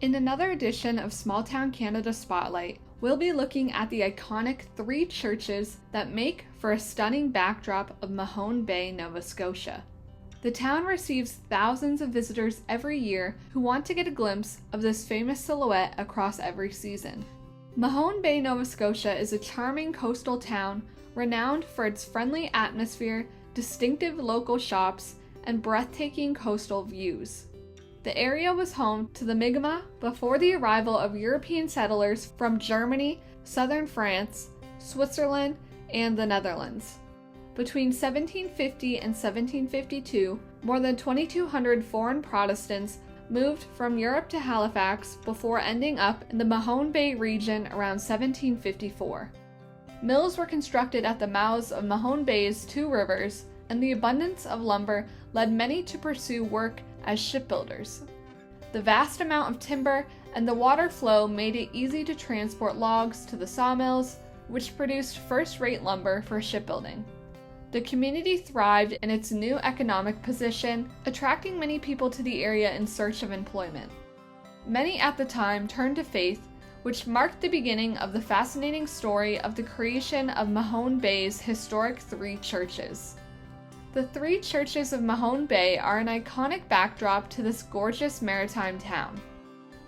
In another edition of Small Town Canada Spotlight, we'll be looking at the iconic three churches that make for a stunning backdrop of Mahone Bay, Nova Scotia. The town receives thousands of visitors every year who want to get a glimpse of this famous silhouette across every season. Mahone Bay, Nova Scotia is a charming coastal town renowned for its friendly atmosphere, distinctive local shops, and breathtaking coastal views. The area was home to the Mi'kmaq before the arrival of European settlers from Germany, southern France, Switzerland, and the Netherlands. Between 1750 and 1752, more than 2,200 foreign Protestants moved from Europe to Halifax before ending up in the Mahone Bay region around 1754. Mills were constructed at the mouths of Mahone Bay's two rivers, and the abundance of lumber led many to pursue work as shipbuilders. The vast amount of timber and the water flow made it easy to transport logs to the sawmills, which produced first-rate lumber for shipbuilding. The community thrived in its new economic position, attracting many people to the area in search of employment. Many at the time turned to faith, which marked the beginning of the fascinating story of the creation of Mahone Bay's historic three churches. The three churches of Mahone Bay are an iconic backdrop to this gorgeous maritime town.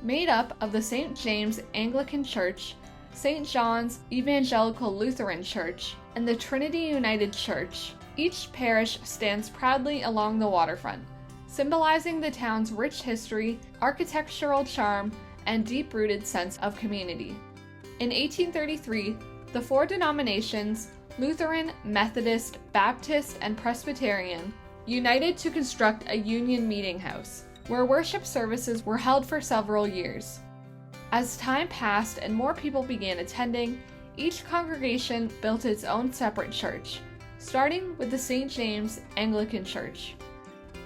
Made up of the St. James Anglican Church, St. John's Evangelical Lutheran Church, and the Trinity United Church, each parish stands proudly along the waterfront, symbolizing the town's rich history, architectural charm, and deep-rooted sense of community. In 1833, the four denominations, Lutheran, Methodist, Baptist, and Presbyterian, united to construct a union meeting house, where worship services were held for several years. As time passed and more people began attending, each congregation built its own separate church, starting with the St. James Anglican Church.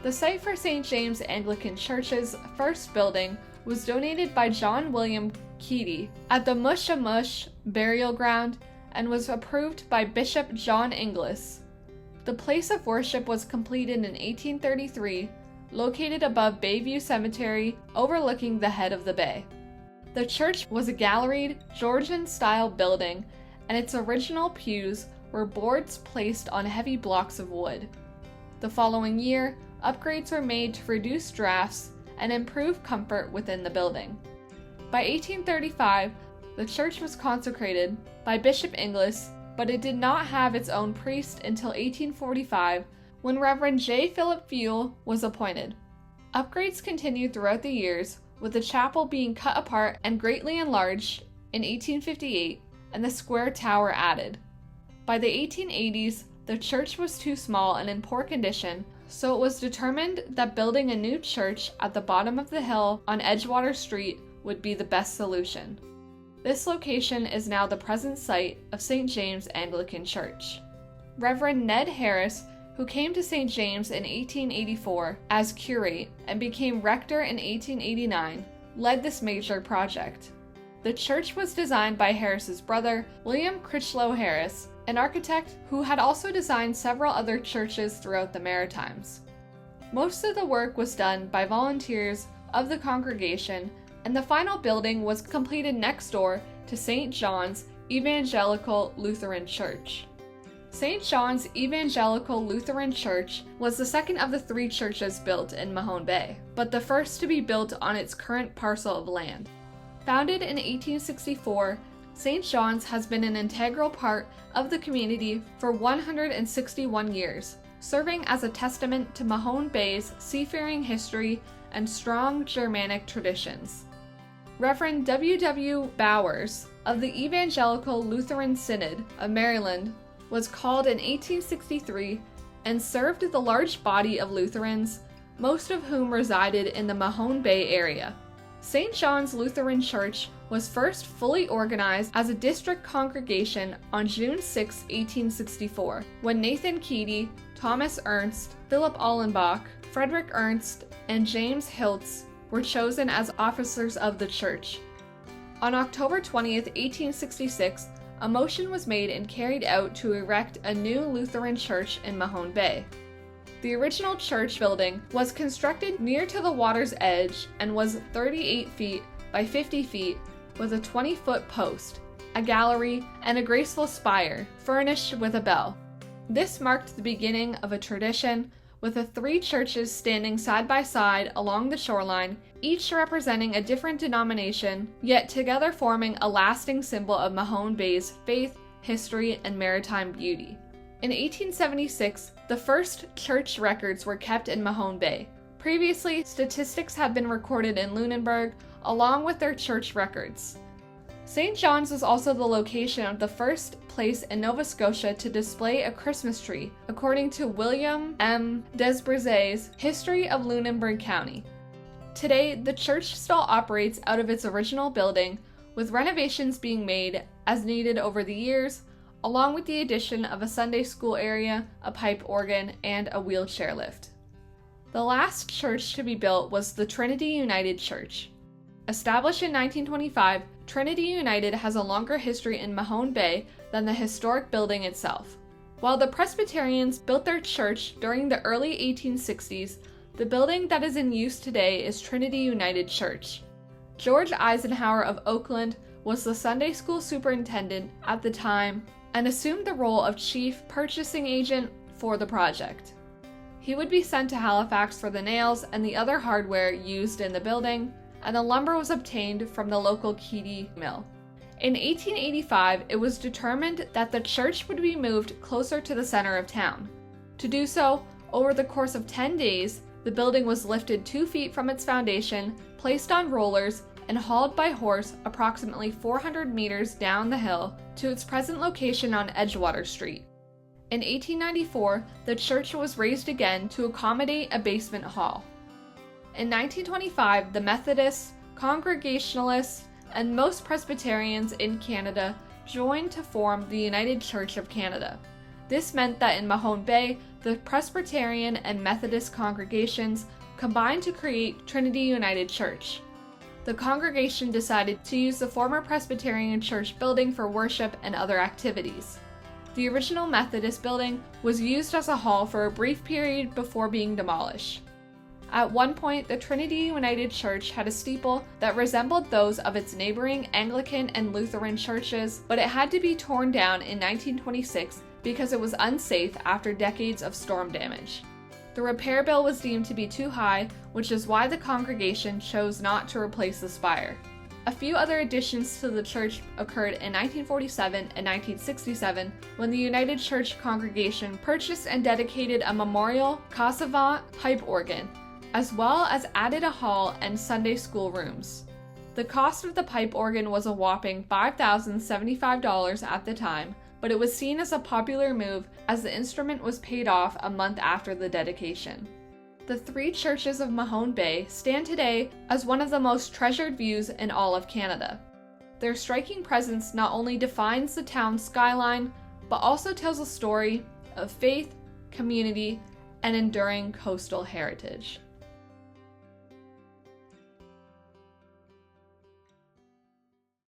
The site for St. James Anglican Church's first building was donated by John William Keady at the Mush burial ground and was approved by Bishop John Inglis. The place of worship was completed in 1833, located above Bayview Cemetery, overlooking the head of the bay. The church was a galleried, Georgian-style building, and its original pews were boards placed on heavy blocks of wood. The following year, upgrades were made to reduce drafts and improve comfort within the building. By 1835, the church was consecrated by Bishop Inglis, but it did not have its own priest until 1845, when Reverend J. Philip Fuel was appointed. Upgrades continued throughout the years, with the chapel being cut apart and greatly enlarged in 1858, and the square tower added. By the 1880s, the church was too small and in poor condition, so it was determined that building a new church at the bottom of the hill on Edgewater Street would be the best solution. This location is now the present site of St. James Anglican Church. Reverend Ned Harris, who came to St. James in 1884 as curate and became rector in 1889, led this major project. The church was designed by Harris's brother, William Critchlow Harris, an architect who had also designed several other churches throughout the Maritimes. Most of the work was done by volunteers of the congregation, and the final building was completed next door to St. John's Evangelical Lutheran Church. St. John's Evangelical Lutheran Church was the second of the three churches built in Mahone Bay, but the first to be built on its current parcel of land. Founded in 1864, St. John's has been an integral part of the community for 161 years, serving as a testament to Mahone Bay's seafaring history and strong Germanic traditions. Reverend W. W. Bowers of the Evangelical Lutheran Synod of Maryland was called in 1863 and served the large body of Lutherans, most of whom resided in the Mahone Bay area. St. John's Lutheran Church was first fully organized as a district congregation on June 6, 1864, when Nathan Keady, Thomas Ernst, Philip Allenbach, Frederick Ernst, and James Hiltz were chosen as officers of the church. On October 20, 1866, a motion was made and carried out to erect a new Lutheran church in Mahone Bay. The original church building was constructed near to the water's edge and was 38 feet by 50 feet with a 20-foot post, a gallery, and a graceful spire furnished with a bell. This marked the beginning of a tradition, with the three churches standing side by side along the shoreline, each representing a different denomination, yet together forming a lasting symbol of Mahone Bay's faith, history, and maritime beauty. In 1876, the first church records were kept in Mahone Bay. Previously, statistics had been recorded in Lunenburg, along with their church records. St. John's was also the location of the first place in Nova Scotia to display a Christmas tree, according to William M. Desbrizes' History of Lunenburg County. Today, the church still operates out of its original building, with renovations being made as needed over the years, along with the addition of a Sunday school area, a pipe organ, and a wheelchair lift. The last church to be built was the Trinity United Church. Established in 1925, Trinity United has a longer history in Mahone Bay than the historic building itself. While the Presbyterians built their church during the early 1860s, the building that is in use today is Trinity United Church. George Eisenhower of Oakland was the Sunday school superintendent at the time and assumed the role of chief purchasing agent for the project. He would be sent to Halifax for the nails and the other hardware used in the building, and the lumber was obtained from the local Keedy mill. In 1885, it was determined that the church would be moved closer to the center of town. To do so, over the course of 10 days, the building was lifted 2 feet from its foundation, placed on rollers, and hauled by horse approximately 400 meters down the hill to its present location on Edgewater Street. In 1894, the church was raised again to accommodate a basement hall. In 1925, the Methodists, Congregationalists, and most Presbyterians in Canada joined to form the United Church of Canada. This meant that in Mahone Bay, the Presbyterian and Methodist congregations combined to create Trinity United Church. The congregation decided to use the former Presbyterian church building for worship and other activities. The original Methodist building was used as a hall for a brief period before being demolished. At one point, the Trinity United Church had a steeple that resembled those of its neighboring Anglican and Lutheran churches, but it had to be torn down in 1926 because it was unsafe after decades of storm damage. The repair bill was deemed to be too high, which is why the congregation chose not to replace the spire. A few other additions to the church occurred in 1947 and 1967 when the United Church congregation purchased and dedicated a memorial Cassavant pipe organ, as well as added a hall and Sunday school rooms. The cost of the pipe organ was a whopping $5,075 at the time, but it was seen as a popular move as the instrument was paid off a month after the dedication. The three churches of Mahone Bay stand today as one of the most treasured views in all of Canada. Their striking presence not only defines the town's skyline, but also tells a story of faith, community, and enduring coastal heritage.